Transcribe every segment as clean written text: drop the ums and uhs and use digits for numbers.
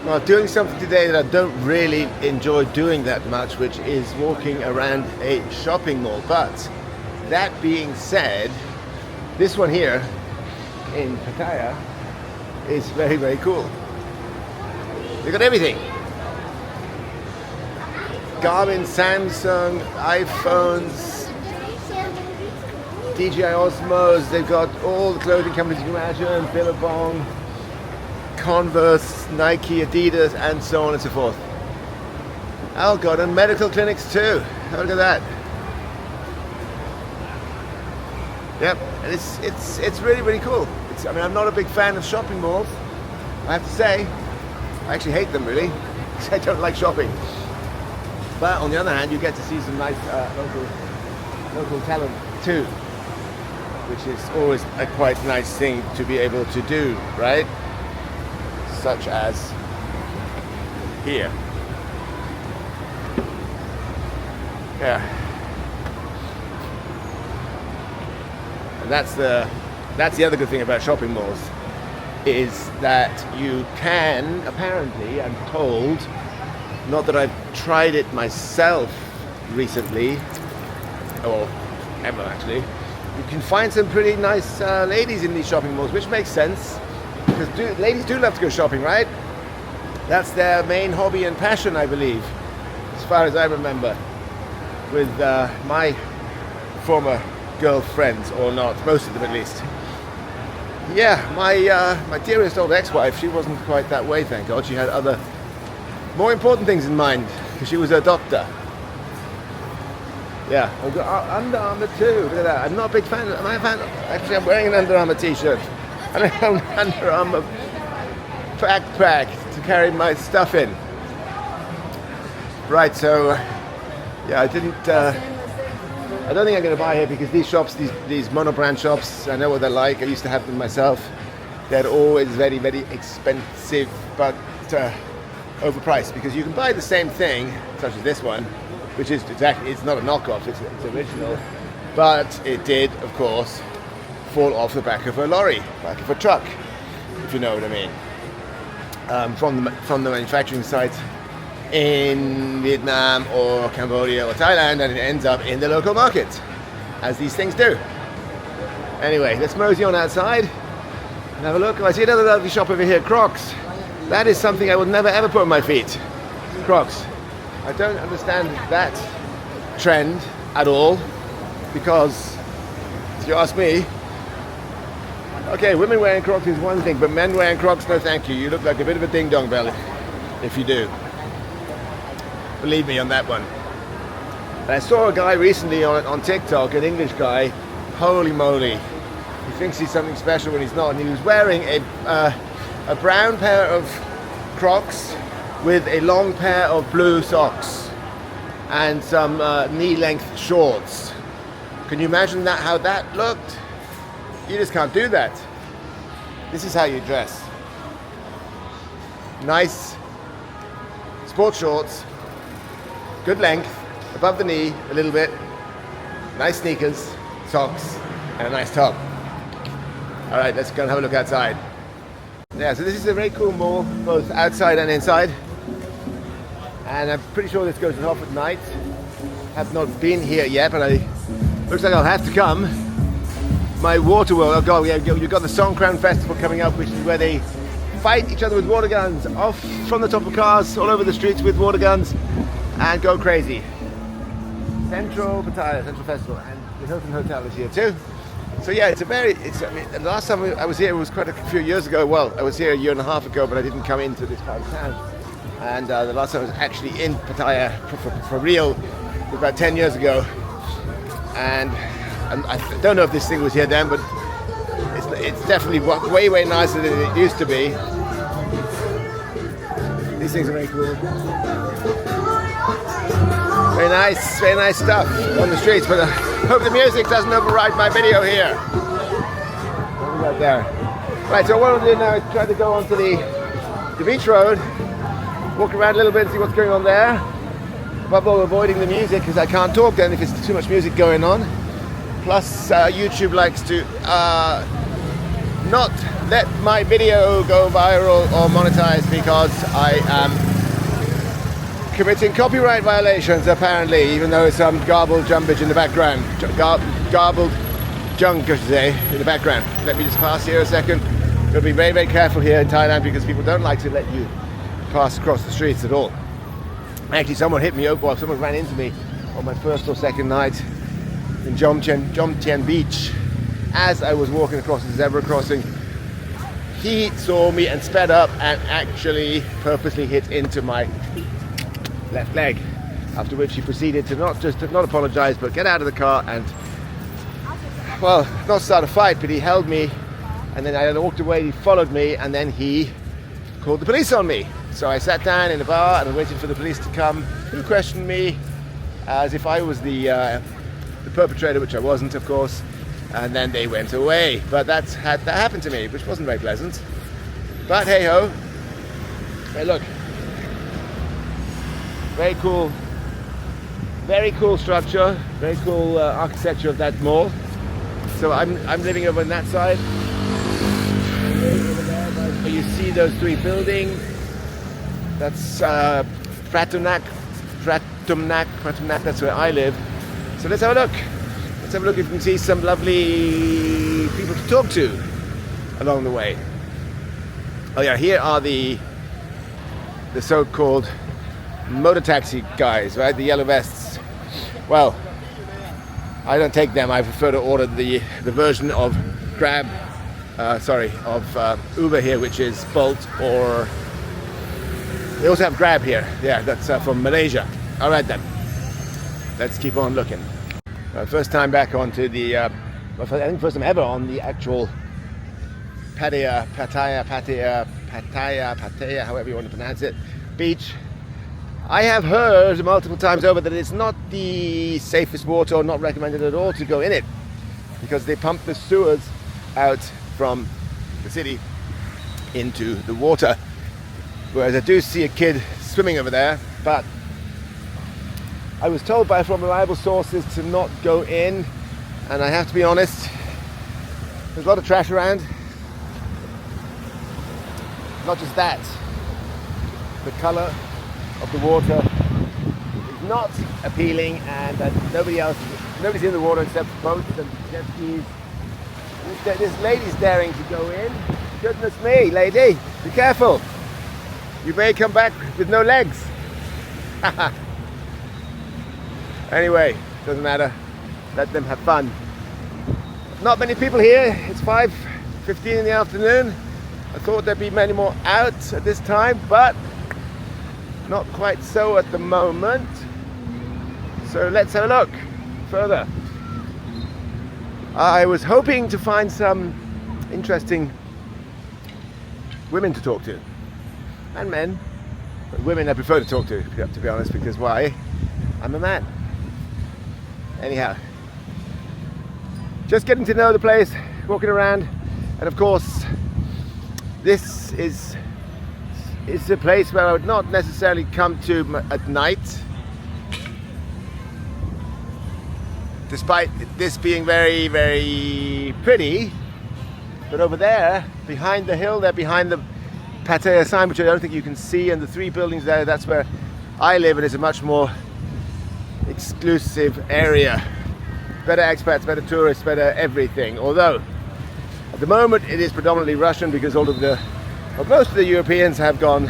well, doing something today that I don't really enjoy doing that much, which is walking around a shopping mall. But that being said, this one here in Pattaya is very, very cool. They got everything. Garmin, Samsung, iPhones, DJI Osmos, they've got all the clothing companies you can imagine, Billabong, Converse, Nike, Adidas, and so on and so forth. Oh god, and medical clinics too. Look at that. Yep, and it's really, really cool. I mean, I'm not a big fan of shopping malls, I have to say. I actually hate them, really, because I don't like shopping. But on the other hand, you get to see some nice local talent too, which is always a quite nice thing to be able to do, right? Such as here. Yeah. And that's the other good thing about shopping malls, is that you can, apparently, I'm told, not that I've tried it myself recently, or ever actually, you can find some pretty nice ladies in these shopping malls, which makes sense, because ladies do love to go shopping, right? That's their main hobby and passion, I believe, as far as I remember, with my former girlfriends, or not, most of them at least. Yeah, my dearest old ex-wife, she wasn't quite that way, thank God. She had other more important things in mind, because she was a doctor. Yeah, I've got Under Armour too. Look at that. I'm not a big fan. Am I a fan? Actually, I'm wearing an Under Armour t-shirt. And I have an Under Armour backpack to carry my stuff in. Right, so yeah, I don't think I'm going to buy here, because these shops, these monobrand shops, I know what they're like. I used to have them myself. They're always very, very expensive, but overpriced, because you can buy the same thing, such as this one, which is exactly, it's not a knockoff, it's original, but it did, of course, fall off the back of a lorry, back of a truck, if you know what I mean, from the manufacturing site in Vietnam or Cambodia or Thailand, and it ends up in the local market, as these things do. Anyway, let's mosey on outside and have a look. Oh, I see another lovely shop over here, Crocs. That is something I would never ever put on my feet. Crocs. I don't understand that trend at all, because, if you ask me, okay, women wearing Crocs is one thing, but men wearing Crocs, no thank you. You look like a bit of a ding-dong bell if you do. Believe me on that one. And I saw a guy recently on TikTok, an English guy, holy moly. He thinks he's something special when he's not, and he was wearing a brown pair of Crocs with a long pair of blue socks and some knee-length shorts. Can you imagine that? How that looked? You just can't do that. This is how you dress. Nice sports shorts, good length, above the knee a little bit, nice sneakers, socks, and a nice top. All right, let's go and have a look outside. Yeah, so this is a very cool mall, both outside and inside. And I'm pretty sure this goes off at night. Have not been here yet, but looks like I'll have to come. My water world, oh god, yeah, you've got the Songkran Festival coming up, which is where they fight each other with water guns, off from the top of cars, all over the streets with water guns, and go crazy. Central Pattaya, Central Festival, and the Hilton Hotel is here too. So yeah, I mean, the last time I was here was quite a few years ago. Well, I was here a year and a half ago, but I didn't come into this part of town. And the last time I was actually in Pattaya for real was about 10 years ago. And I don't know if this thing was here then, but it's definitely way, way nicer than it used to be. These things are very cool. Very nice stuff on the streets, but I hope the music doesn't override my video here. What we got there? Right, so what I'm doing now is try to go onto the beach road, walk around a little bit and see what's going on there. Above all, avoiding the music, because I can't talk then if it's too much music going on. Plus, YouTube likes to not let my video go viral or monetized because I am committing copyright violations apparently, even though some garbled jumpage in the background. Garbled junk, I should say, in the background. Let me just pass here a second. You've got to be very, very careful here in Thailand because people don't like to let you pass across the streets at all. Actually, someone hit me over, well, someone ran into me on my first or second night in Jomtien Beach as I was walking across the zebra crossing. He saw me and sped up and actually purposely hit into my left leg, after which he proceeded to not apologize but get out of the car and, well, not start a fight, but he held me, and then I walked away. He followed me, and then he called the police on me. So I sat down in a bar and I waited for the police to come, who questioned me as if I was the perpetrator, which I wasn't, of course, and then they went away. But that happened to me, which wasn't very pleasant. But hey ho. Hey, look. Very cool structure, very cool architecture of that mall. So I'm living over on that side. Over there, you see those three buildings. That's Pratumnak. That's where I live. So let's have a look. Let's have a look if we can see some lovely people to talk to along the way. Oh yeah, here are the so-called motor taxi guys, right? The yellow vests. Well, I don't take them. I prefer to order the version of Uber here, which is Bolt, or they also have Grab here. Yeah, that's from Malaysia. All right then, let's keep on looking. First time back onto the, I think first time ever on the actual Pattaya, however you want to pronounce it, beach. I have heard multiple times over that it's not the safest water, or not recommended at all to go in it, because they pump the sewers out from the city into the water. Whereas I do see a kid swimming over there, but I was told from reliable sources to not go in, and I have to be honest, there's a lot of trash around. Not just that, the colour of the water is not appealing, and nobody's in the water except boats and jet skis. This lady's daring to go in. Goodness me, lady, be careful. You may come back with no legs. Anyway, doesn't matter. Let them have fun. Not many people here. It's 5:15 in the afternoon. I thought there'd be many more out at this time, but not quite so at the moment. So let's have a look further. I was hoping to find some interesting women to talk to, and men, but women I prefer to talk to be honest, because why? I'm a man. Anyhow, just getting to know the place, walking around, and of course this is a place where I would not necessarily come to at night, despite this being very, very pretty. But over there, behind the hill there, behind the Pattaya sign, which I don't think you can see, and the three buildings there, that's where I live, and it's a much more exclusive area. Better expats, better tourists, better everything. Although, at the moment, it is predominantly Russian, because most of the Europeans have gone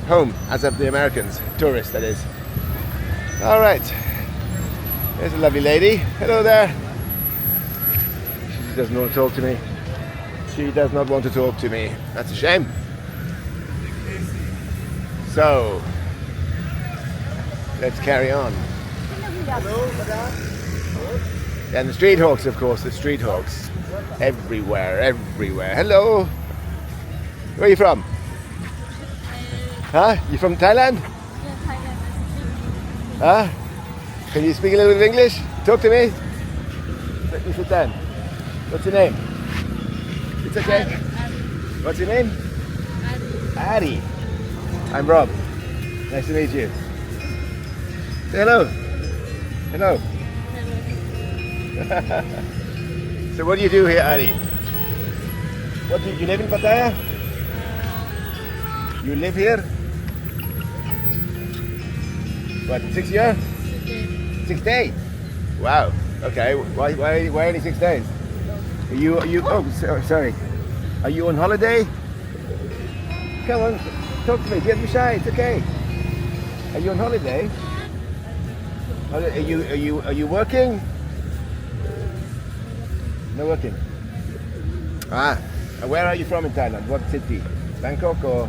home, as have the Americans, tourists that is. All right, there's a lovely lady. Hello there. She doesn't want to talk to me. She does not want to talk to me. That's a shame. So, let's carry on. Hello, madam. And the street hawks, of course, the street hawks. Everywhere. Hello. Where are you from? Huh? You from Thailand? Yeah, Thailand. Huh? Can you speak a little bit of English? Talk to me. Let me sit down. What's your name? It's okay. What's your name? Adi. I'm Rob. Nice to meet you. Say hello. Hello. So what do you do here, Adi? What do you live in Pattaya? You live here? What, 6 years? 6 days? Wow. Okay. Why only 6 days? Are you? Oh, sorry. Are you on holiday? Come on, talk to me. Don't be shy. It's okay. Are you on holiday? Are you working? No working. Ah. Where are you from in Thailand? What city? Bangkok or?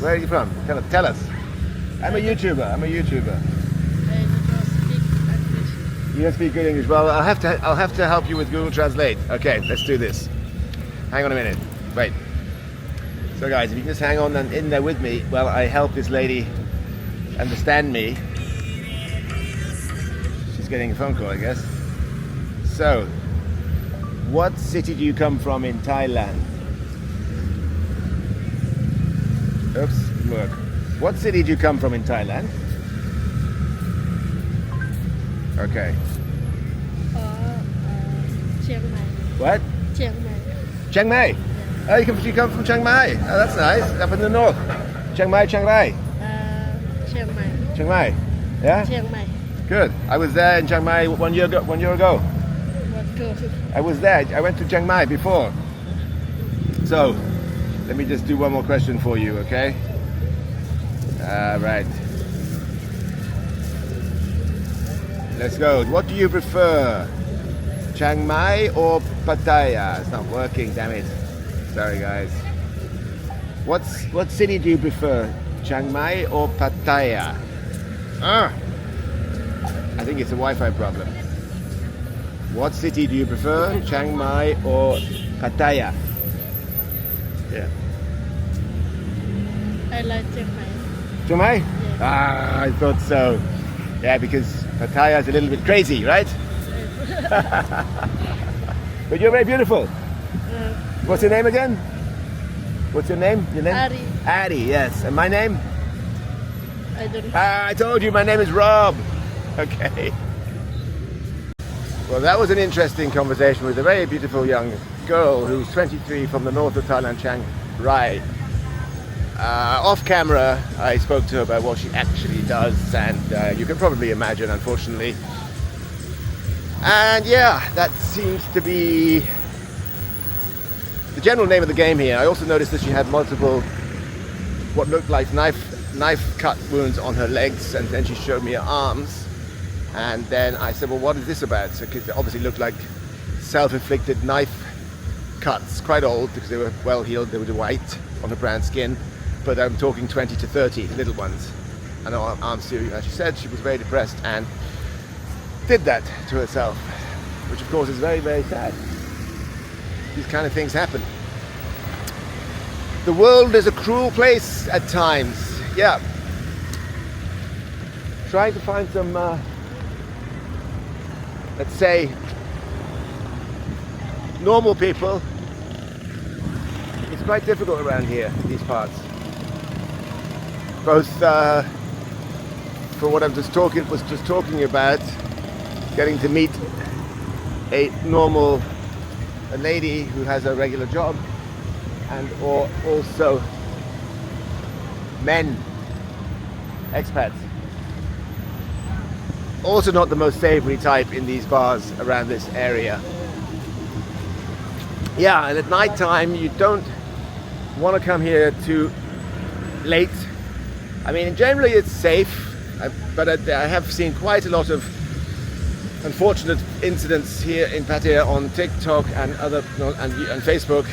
Where are you from? Tell us. I'm a YouTuber. I don't speak English. You don't speak good English. Well, I'll have to help you with Google Translate. Okay, let's do this. Hang on a minute. Wait. So guys, if you can just hang on and in there with me while I help this lady understand me. She's getting a phone call, I guess. So, what city do you come from in Thailand? Oops, look. What city do you come from in Thailand? Okay. Chiang Mai. What? Chiang Mai. Chiang Mai. Oh, you come from Chiang Mai. Oh, that's nice. Up in the north. Chiang Mai, Chiang Rai. Chiang Mai. Chiang Mai. Yeah. Chiang Mai. Good. I was there in Chiang Mai 1 year ago. 1 year ago. What good? I was there. I went to Chiang Mai before. So, let me just do one more question for you, okay? Right. Let's go. What do you prefer? Chiang Mai or Pattaya? It's not working, damn it. Sorry, guys. What city do you prefer? Chiang Mai or Pattaya? I think it's a Wi-Fi problem. What city do you prefer? Chiang Mai or Pattaya? Yeah. I like Chiang Mai. Chiang Mai? Yes. Ah, I thought so. Yeah, because Pattaya is a little bit crazy, right? But you're very beautiful. What's your name again? What's your name? Your name? Ari. Ari, yes. And my name? I don't know. I told you my name is Rob. Okay. Well, that was an interesting conversation with a very beautiful young girl who's 23 from the north of Thailand, Chiang Rai. Off camera, I spoke to her about what she actually does, and you can probably imagine, unfortunately. And yeah, that seems to be the general name of the game here. I also noticed that she had multiple, what looked like knife cut wounds on her legs, and then she showed me her arms. And then I said, well, what is this about? So it obviously looked like self-inflicted knife cuts, quite old because they were well healed, they were white on her brown skin. But I'm talking 20 to 30 little ones. And her arms too. As she said, she was very depressed and did that to herself, which of course is very, very sad. These kind of things happen. The world is a cruel place at times. Yeah. Trying to find some, let's say, normal people. It's quite difficult around here, these parts. Both for what I was just talking about, getting to meet a lady who has a regular job, and or also men, expats. Also not the most savory type in these bars around this area. Yeah, and at night time you don't want to come here too late. I mean, generally it's safe, but I have seen quite a lot of unfortunate incidents here in Pattaya on TikTok and and Facebook.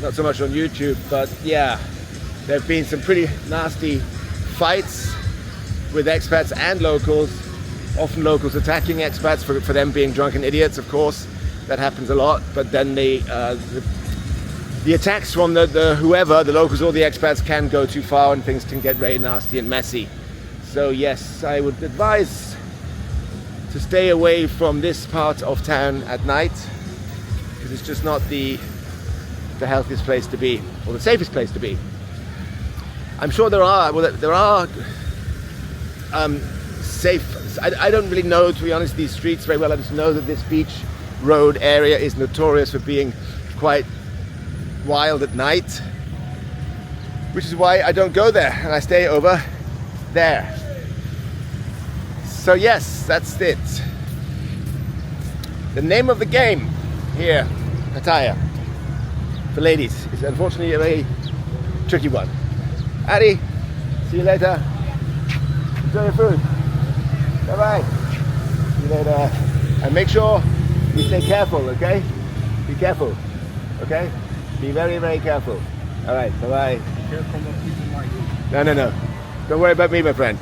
Not so much on YouTube, but yeah, there have been some pretty nasty fights with expats and locals. Often locals attacking expats for them being drunken idiots, of course. That happens a lot, but then the attacks from the whoever, the locals or the expats, can go too far and things can get very nasty and messy. So yes, I would advise to stay away from this part of town at night, because it's just not the healthiest place to be, or the safest place to be. I'm sure there are safe. I don't really know, to be honest, these streets very well. I just know that this beach road area is notorious for being quite wild at night, which is why I don't go there and I stay over there. So yes, that's it. The name of the game here, Pattaya, for ladies, is unfortunately a very tricky one. Addy, see you later. Enjoy your food. Bye bye. See you later. And make sure you stay careful, okay? Be careful, okay? Be very, very careful. All right, bye bye. Careful of people like you. No, no, no. Don't worry about me, my friend.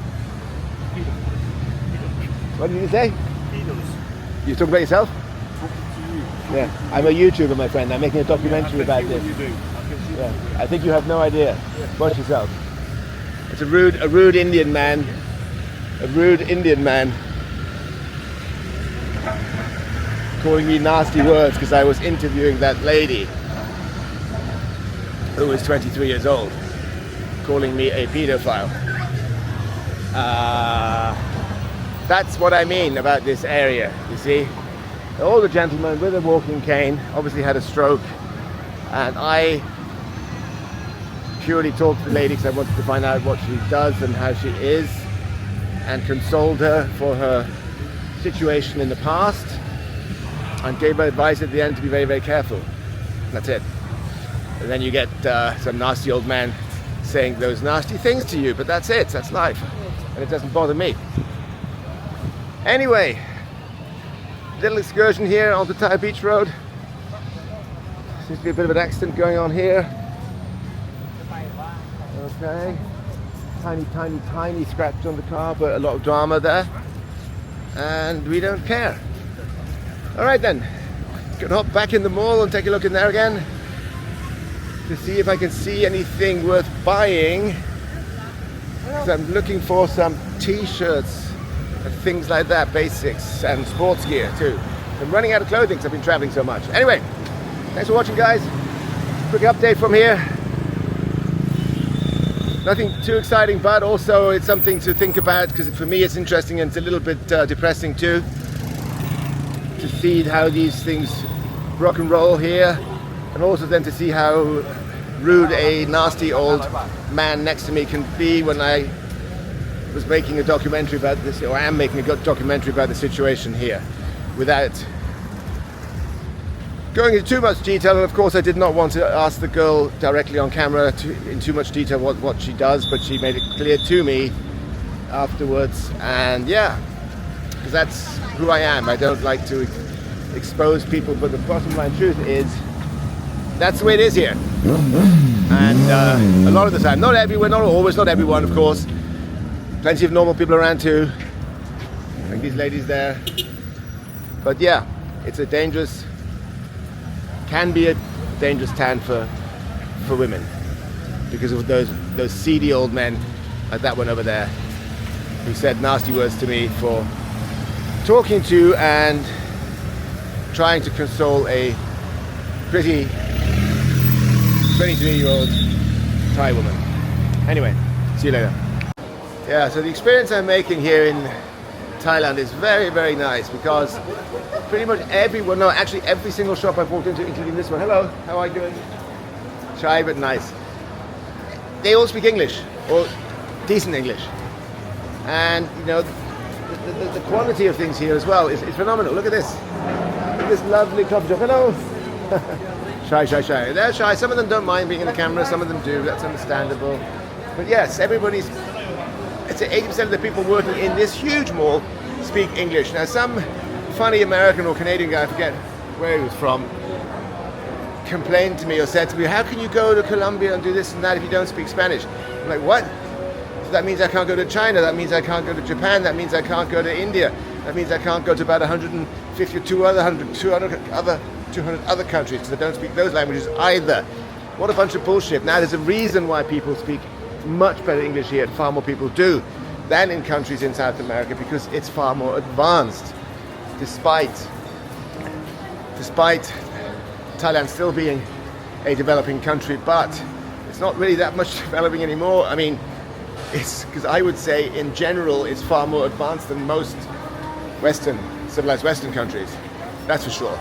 What did you say? Pedos. You talking about yourself? Talking to you. Yeah, I'm a YouTuber, my friend. I'm making a documentary about this. You do. I can see Yeah, I think you have no idea. Watch yourself. It's a rude Indian man. A rude Indian man calling me nasty words because I was interviewing that lady who was 23 years old, calling me a pedophile. That's what I mean about this area, you see. The older gentleman with a walking cane obviously had a stroke, and I purely talked to the lady because I wanted to find out what she does and how she is, and consoled her for her situation in the past, and gave her advice at the end to be very, very careful. That's it. And then you get some nasty old man saying those nasty things to you, but that's it, that's life, and it doesn't bother me. Anyway, little excursion here onto Thai Beach Road. Seems to be a bit of an accident going on here. Okay, tiny scratch on the car, but a lot of drama there, and we don't care. All right then, gonna hop back in the mall and take a look in there again to see if I can see anything worth buying, because I'm looking for some t-shirts and things like that, basics, and sports gear too. I'm running out of clothing because I've been traveling so much. Anyway, thanks for watching, guys. Quick update from here. Nothing too exciting, but also it's something to think about, because for me it's interesting and it's a little bit depressing too, to see how these things rock and roll here, and also then to see how rude a nasty old man next to me can be when I was making a documentary about this, or I am making a documentary about the situation here, without going into too much detail. And of course I did not want to ask the girl directly on camera in too much detail what she does, but she made it clear to me afterwards, and yeah, because that's who I am. I don't like to expose people, but the bottom line truth is that's the way it is here. And a lot of the time, not everywhere, not always, not everyone of course, plenty of normal people around too, like these ladies there. But yeah, it's a dangerous, can be a dangerous town for women, because of those seedy old men like that one over there, who said nasty words to me for talking to and trying to console a pretty 23-year-old Thai woman. Anyway, see you later. Yeah, so the experience I'm making here in Thailand is very, very nice, because pretty much everyone, no, actually every single shop I've walked into, including this one, hello, how are you doing? Shy but nice. They all speak English, or decent English. And, you know, the quality of things here as well is phenomenal. Look at this. Look at this lovely coffee shop. Hello. Shy. They're shy. Some of them don't mind being in the camera, some of them do. That's understandable. But yes, everybody's, I'd say 80% of the people working in this huge mall speak English. Now, some funny American or Canadian guy, I forget where he was from, complained to me or said to me, how can you go to Colombia and do this and that if you don't speak Spanish? I'm like, what? So that means I can't go to China, that means I can't go to Japan, that means I can't go to India, that means I can't go to about 150 or 200 other countries because I don't speak those languages either. What a bunch of bullshit. Now there's a reason why people speak much better English here, and far more people do, than in countries in South America, because it's far more advanced, despite Thailand still being a developing country. But it's not really that much developing anymore. I mean, it's because I would say in general it's far more advanced than most civilized Western countries. That's for sure.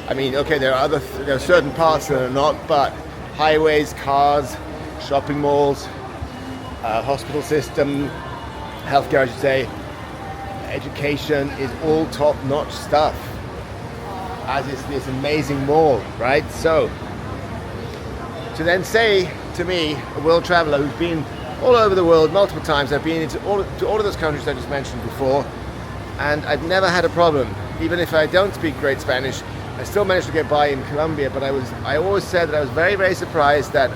I mean, okay, there are certain parts that are not, but highways, cars, shopping malls, hospital system, healthcare, I should say, education is all top-notch stuff. As is this amazing mall, right? So, to then say to me, a world traveler who's been all over the world multiple times, I've been to all of those countries I just mentioned before, and I've never had a problem. Even if I don't speak great Spanish, I still managed to get by in Colombia, but I always said that I was very, very surprised that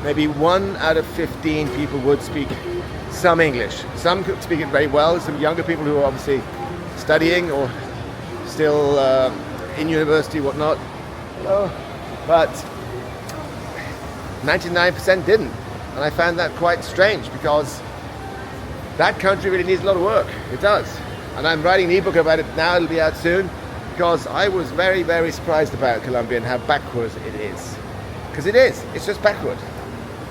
maybe 1 out of 15 people would speak some English. Some could speak it very well, some younger people who are obviously studying or still in university, whatnot. But 99% didn't. And I found that quite strange because that country really needs a lot of work. It does. And I'm writing an ebook about it now, it'll be out soon, because I was very, very surprised about Colombia and how backwards it is. Because it is, it's just backward.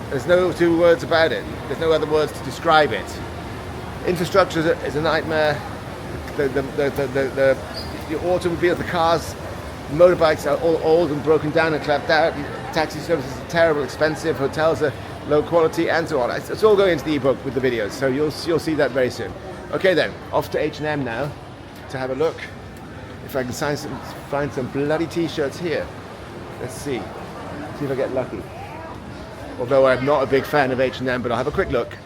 There's no two words about it. There's no other words to describe it. Infrastructure is a nightmare. The automobiles, the cars, motorbikes are all old and broken down and clapped out. Taxi services are terrible, expensive. Hotels are low quality, and so on. It's all going into the ebook with the videos, so you'll see that very soon. Okay then, off to H&M now to have a look. If I can find some bloody t-shirts here. Let's see if I get lucky. Although I'm not a big fan of H&M, but I'll have a quick look.